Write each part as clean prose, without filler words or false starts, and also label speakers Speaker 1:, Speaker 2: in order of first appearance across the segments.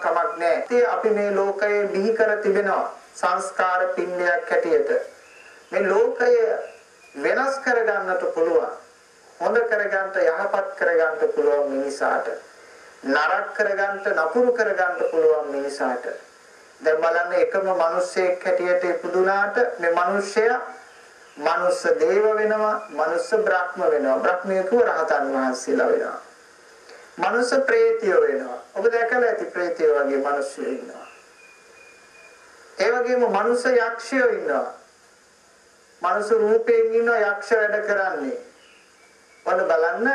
Speaker 1: කමක් නැහැ. අපි මේ ලෝකයේ බිහි කර තිබෙනවා සංස්කාර පින්ඩයක් හැටියට. මේ ලෝකය වෙනස් කරගන්නට පුළුවන්. හොඳ කරගන්නට යහපත් කරගන්නට පුළුවන් මිනිසාට. නරක කරගන්නට නපුරු කරගන්නට පුළුවන් මිනිසාට. දැන් බලන්න එකම මිනිසෙක් හැටියට ඉපදුනාට මේ මිනිසයා මනුස්ස දේව වෙනවා, මනුස්ස බ්‍රහ්ම වෙනවා, බ්‍රහ්මයෙකු රහතන් වහන්සේලා වෙනවා. මනුස්ස ප්‍රේතයෝ වෙනවා. ඔබ දැකලා ඇති ප්‍රේතයෝ වගේ මිනිස්සු ඉන්නවා. ඒ වගේම මනුස්ස යක්ෂයෝ ඉන්නවා. මනුස්ස රූපයෙන් ඉන්න යක්ෂ වැඩ කරන්නේ. ඔන්න බලන්න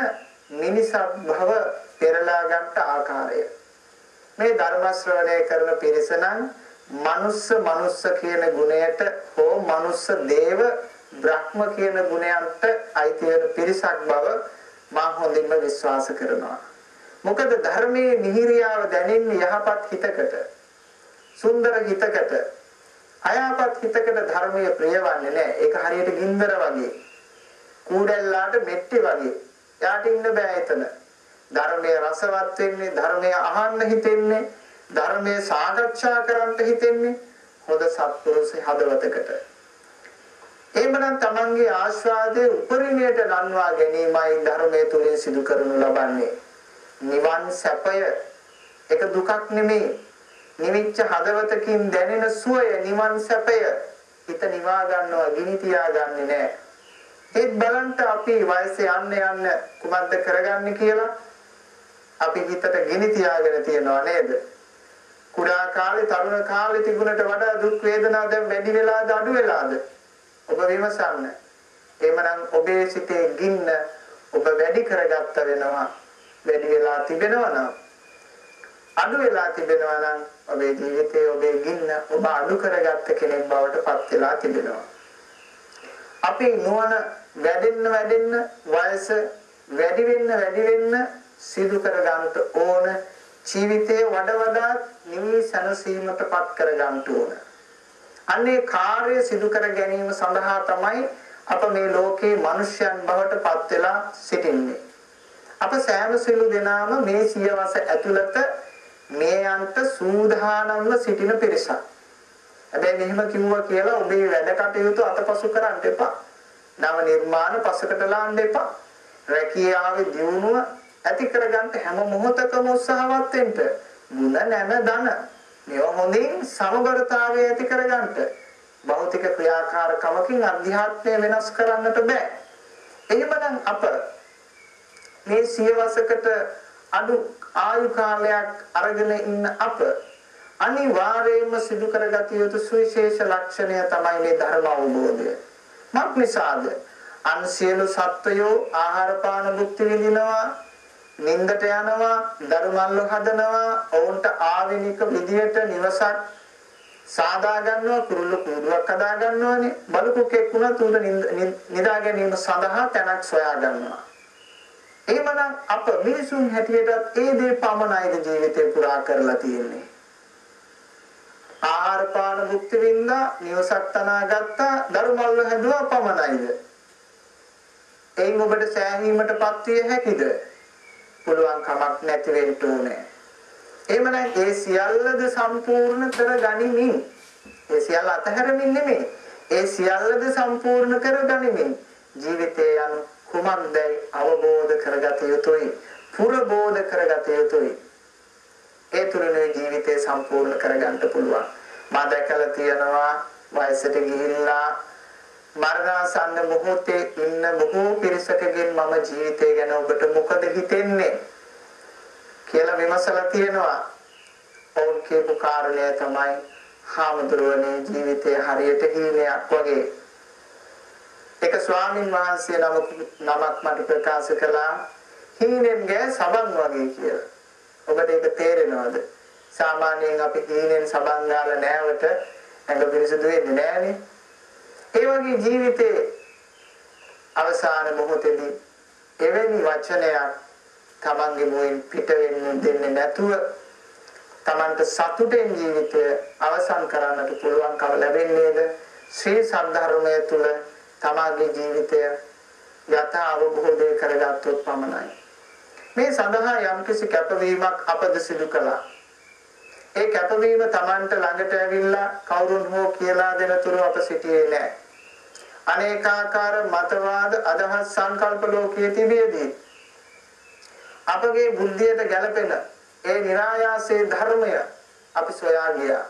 Speaker 1: මිනිසත් භව පෙරලා ගන්න ආකාරය. මේ ධර්ම ශ්‍රවණය කරන පිරිස නම් මනුස්ස කියන ගුණයට හෝ මනුස්ස දේව බ්‍රහ්ම කියන ගුණයන්ට අයිති වෙන පිරිසක් බව මා හොඳින්ම විශ්වාස කරනවා. මොකද ධර්මයේ මිහිරියාව දැනෙන්නේ යහපත් හිතකට, සුන්දර හිතකට. අයහපත් හිතකට ධර්මයේ ප්‍රියවන්නේ නැහැ. ඒක හරියට ගින්දර වගේ. කූඩැල්ලාට මෙට්ටි වගේ. යාට ඉන්න බෑ එතන. ධර්මයේ රසවත් වෙන්නේ, ධර්මයේ අහන්න හිතෙන්නේ, ධර්මයේ සාකච්ඡා කරන්න හිතෙන්නේ හොඳ සත්පුරුෂ හදවතකට. එහෙමනම් තමන්ගේ ආස්වාදයේ උපරිමයට ලන්වා ගැනීමයි ධර්මයේ තුලින් සිදු කරනු ලබන්නේ. නිවන් සැපය එක දුකක් නෙමෙයි. නිවිච්ච හදවතකින් දැනෙන සුවය නිවන් සැපය. හිත නිවා ගන්නවා, ගිනි තියාගන්නේ නැහැ. ඒත් බලන්න අපි වයසේ යන්න කුමක්ද කරගන්නේ කියලා අපි හිතට ගිනි තියාගෙන තියනවා නේද? කුඩා කාලේ, තරුණ කාලේ තිබුණට වඩා දුක් වේදනා දැන් වැඩි වෙලාද අඩු වෙලාද? ඔබ විමසන්න. එහෙමනම් ඔබේ සිතේ ගින්න ඔබ වැඩි කරගත්ත වෙනවා. වැඩි වෙලා තිබෙනවා නම්, අඩු වෙලා තිබෙනවා නම් ඔබේ ජීවිතයේ ඔබේ ගින්න ඔබ අඩු කරගත්ත කෙනෙක් බවට පත් වෙලා තිබෙනවා. අපි නුවණ වැඩෙන්න වයස වැඩි වෙන්න සිදු කර ගන්නට ඕන. ජීවිතේ වඩා නිවි සැනසීමටපත් කර ගන්නට ඕන. අන්නේ කාර්ය සිදු කර ගැනීම සඳහා තමයි අප මේ ලෝකේ මිනිස්යන් බවට පත් වෙලා සිටින්නේ. අප සෑම සිළු දෙනාම මේ සියවස ඇතුළත මේ යන්ත සූදානම්ව සිටින පිරිසක්. හැබැයි මෙහෙම කිව්වා කියලා ඔබේ වැඩ කටයුතු අතපසු කරන්න එපා. නව නිර්මාණ පසකට ලාන්න එපා. රැකියාවේ දියුණුව ඇති කරගන්න හැම මොහොතකම උත්සාහවත් වෙන්න. ಗುಣ නැම ධන. මේවා හොඳින් සමබරතාවය ඇති කරගන්න. භෞතික ක්‍රියාකාරකමකින් අධ්‍යාත්මය වෙනස් කරන්නට බෑ. එහෙමනම් අප මේ සියවසකට අඩු ආයු කාලයක් අරගෙන ඉන්න අප අනිවාර්යයෙන්ම සිදු කරගත යුතු සුවිශේෂ ලක්ෂණය තමයි මේ ධර්ම අවබෝධය. මක් නිසාද? අන් සියලු සත්වයෝ ආහාර පාන භුක්ති විඳිනවා, නින්දට යනවා, ධර්මල්ල හදනවා, ඔවුන්ට ආවෙනික විදියට නිවසක් සාදා ගන්නවා, කුරුල්ල කූඩුවක් හදා ගන්නවානේ. බලුකුකෙක් වුණත් උඩ නිදා ගැනීම සඳහා තැනක් සොයා ගන්නවා. එහෙමනම් අප මිනිසුන් හැටියටත් ඒ දේ පමණයි ජීවිතේ පුරා කරලා තියෙන්නේ. ආහාර පාන භුක්ති විඳා, නිවසක් තනා ගත්තා, ධර්මල්ල හැදුවා පමණයිද? එයින් ඔබට සෑහීමටපත් විය හැකිද? පුළුවන් කමක් නැති වෙන්න ඕනේ. එහෙමනම් ඒ සියල්ලද සම්පූර්ණ කර ගනිමින්, ඒ සියල්ල අතහැරමින් නෙමෙයි, ඒ සියල්ලද සම්පූර්ණ කර ගනිමින් ජීවිතය යන කුමක්දයි අවබෝධ කරගත යුතුයි, පුරබෝධ කරගත යුතුයි. ඒ තුලින් ජීවිතය සම්පූර්ණ කරගන්න පුළුවන්. මා දැකලා තියෙනවා වයසට ගිහිල්ලා මරණාසන්න මොහොතේ ඉන්න බොහෝ පිරිසකගෙන් මම ජීවිතය ගැන ඔබට මොකද හිතෙන්නේ කියලා විමසලා තියෙනවා. ඔවුන් කියපු කාරණය තමයි හාමුදුරුවනේ ජීවිතේ හරියට හීනයක් වගේ. එක ස්වාමීන් වහන්සේ නමක් මට ප්‍රකාශ කළා හීනෙන්ගේ සබන් වගේ කියලා. ඔබට ඒක තේරෙනවද? සාමාන්‍යයෙන් අපි හීනෙන් සබන් ගාලා නෑවට ඇඟ පිරිසිදු වෙන්නේ නෑනේ. ඒ වගේ ජීවිතේ අවසාන මොහොතේදී එවැනි වචනයක් තමන්ගේ මුවෙන් පිට වෙන්න දෙන්නේ නැතුව තමන්ට සතුටෙන් ජීවිතය අවසන් කරන්නට පුළුවන්කම ලැබෙන්නේද ශ්‍රී සද්ධර්මයේ තුල තමන්ගේ ජීවිතය යථා අවබෝධය කරගත්තොත් පමණයි. මේ සඳහා යම්කිසි කැපවීමක් අපද සිදු කළා. ඒ කැපවීම Tamanට ළඟට ඇවිල්ලා කවුරුන් හෝ කියලා දෙන තුරු අප සිටියේ නැහැ. අනේකාකාර මතවාද අදහස් සංකල්ප ලෝකයේ තිබෙදී අපගේ බුද්ධියට ගැළපෙන ඒ નિરાයාසේ ධර්මය අපි සොයා ගියා.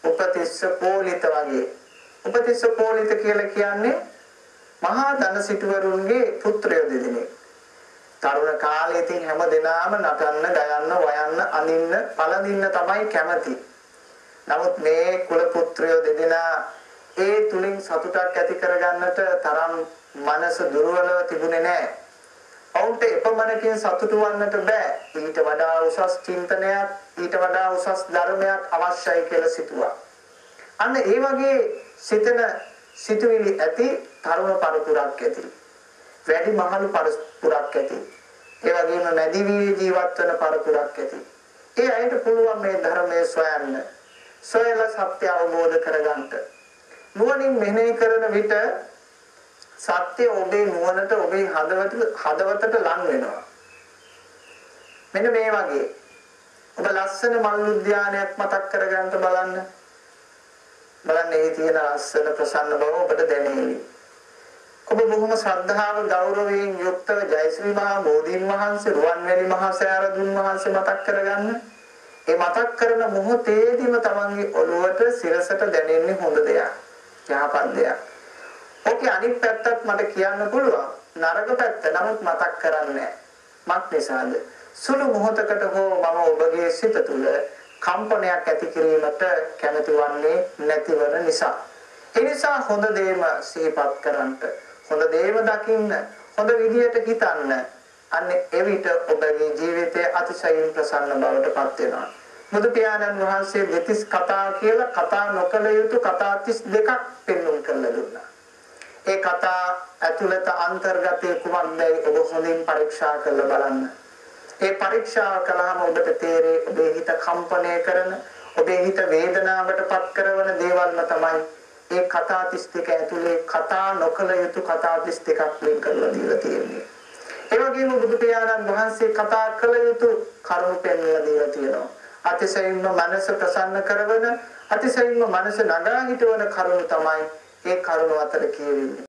Speaker 1: උපතිස්ස පෝලිත වගේ. උපතිස්ස පෝලිත කියලා කියන්නේ මහා ධන සිටුවරුන්ගේ පුත්‍රයෝ දෙදෙනෙක්. තරුණ කාලේ ඉතින් හැම දිනම නටන්න, ගයන්න, වයන්න, අඳින්න, පළඳින්න තමයි කැමති. නමුත් මේ කුල පුත්‍රයෝ දෙදෙනා ඒ තුලින් සතුටක් ඇති කරගන්නට තරම් මනස දුර්වලව තිබුණේ නැහැ. ඔවුන්ට එපමණකින් සතුටු වන්නට බෑ. ඊට වඩා උසස් චින්තනයක්, ඊට වඩා උසස් ධර්මයක් අවශ්‍යයි කියලා සිතුවා. අන්න ඒ වගේ සිතන සිතුවිලි ඇති තරුණ පරපුරක් ඇති. වැඩි මහලු පරපුරක් ඇති. ඒ වගේම මැදි වී ජීවත් වෙන පරපුරක් ඇති. ඒ අයට පුළුවන් මේ ධර්මයේ සොයන්න. සොයලා සත්‍ය අවබෝධ කරගන්න. නුවණින් මෙනෙහි කරන විට සත්‍ය ඔබේ නුවණට, ඔබේ හදවතට ලං වෙනවා. මෙන්න මේ වගේ ඔබ ලස්සන මල් උද්‍යානයක් මතක් කරගන්න බලන්න. බලන්න ඒ තියෙන ලස්සන ප්‍රසන්න බව ඔබට දැනෙවි. ඔබ බොහොම ශ්‍රද්ධාව ගෞරවයෙන් යුක්තව ජයශ්‍රී මහා බෝධීන් වහන්සේ, රුවන්වැලි මහා සෑරදුන් වහන්සේ මතක් කරගන්න. ඒ මතක් කරන මොහොතේදීම තමන්ගේ ඔළුවට සිරසට දැනෙන්නේ හොඳ දෙයක්, යහපත් දෙයක්. ඔකේ අනිත් පැත්තත් මට කියන්න පුළුවන්. නරක පැත්ත නමුත් මතක් කරන්නේ නැහැ. මක් නිසාද? සුළු මොහොතකට හෝ මම ඔබගේ සිත තුළ කම්පනයක් ඇති කිරීමට කැමති වන්නේ නැතිවන නිසා. ඒ නිසා හොඳ දේම සිහිපත් කරන්ට, හොඳ දේම දකින්න, හොඳ විදියට හිතන්න. අන්න එවිට ඔබගේ ජීවිතය අතිශයින් ප්‍රසන්න බවට පත් වෙනවා. බුදු පියාණන් වහන්සේ දෙතිස් කතා කියලා කතා නොකළ යුතු කතා 32ක් පෙන්වුම් කරලා දුන්නා. ඒ කතා ඇතුළත අන්තර්ගතයේ කුමක්දයි ඔබ හොඳින් පරීක්ෂා කරලා බලන්න. ඒ පරීක්ෂා කළාම ඔබට තේරෙයි ඔබේ හිත කම්පණය කරන, ඔබේ හිත වේදනාවට පත් කරන දේවල්ම තමයි ඒ කතා 32 ඇතුලේ කතා නොකළ යුතු කතා 32ක් වෙන් කරලා දීලා තියෙන්නේ. ඒ වගේම බුදු පියාණන් වහන්සේ කතා කළ යුතු කරුණු පෙන්වලා දීලා තියෙනවා. අතිශයින්ම මනස ප්‍රසන්න කරවන, අතිශයින්ම මනස නගා හිටවන කරුණු තමයි ඒ කරුණු අතර කියවෙන්නේ.